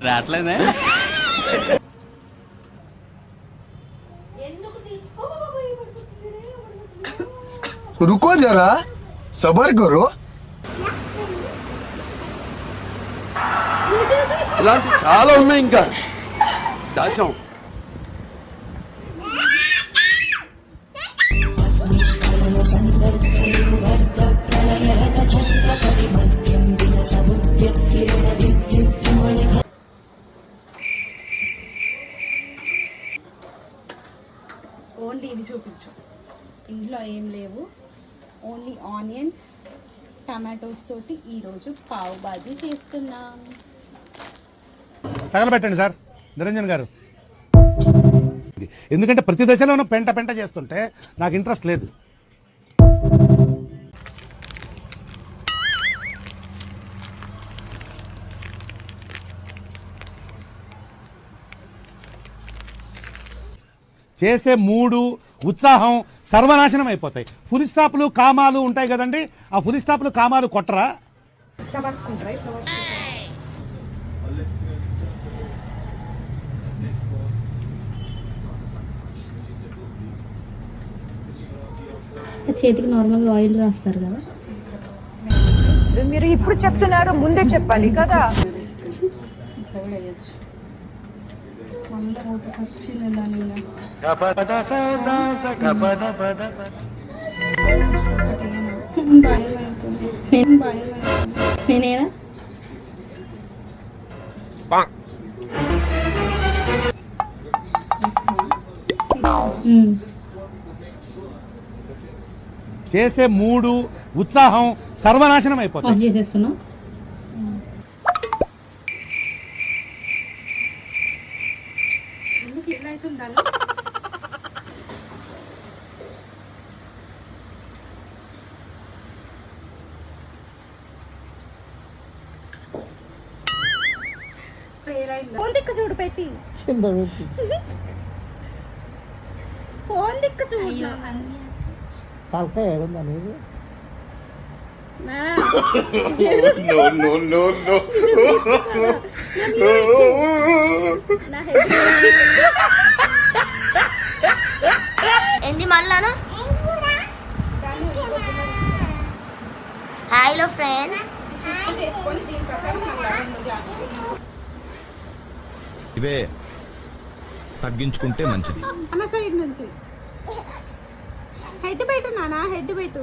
రావట్లేదే. रुको जरा सबर करो. ఇలాంటి చాలా ఉన్నాయి ఇంకా దాచాం. ఓన్లీ ఇది చూపించు. ఇంట్లో ఏం లేవు, ఓన్లీ ఆనియన్స్ టమాటోస్ తోటి ఈరోజు పావు బాజీ చేస్తున్నాం. తగలబెట్టండి సార్ నిరంజన్ గారు, ఎందుకంటే ప్రతి దశలోనూ పెంట పెంట చేస్తుంటే నాకు ఇంట్రెస్ట్ లేదు. చేసే మూడు ఉత్సాహం సర్వనాశనం అయిపోతాయి. ఫుల్ స్టాప్లు కామాలు ఉంటాయి కదండి, ఆ ఫుల్ స్టాప్లు కామాలు కొట్టరా? చేతికి నార్మల్గా ఆయిల్ రాస్తారు కదా, మీరు ఇప్పుడు చెప్తున్నారు, ముందే చెప్పాలి కదా. నేనేనా చేసే మూడు ఉత్సాహం సర్వనాశనం అయిపోతాయి. ఆఫ్ చేసేస్తున్నా. ఎట్లా అవుతుందా? ఫోన్ దిక్కు చూడు, పెట్టి ఫోన్ దిక్కు చూడు. తలకాయ ఏడుందా నీది? ఏంది మళ్ళాను? హలో ఫ్రెండ్స్, ఇవే తగ్గించుకుంటే మంచిది. అన్న సైడ్ నుంచి హెడ్ పెట్టు నానా, హెడ్ పెట్టు.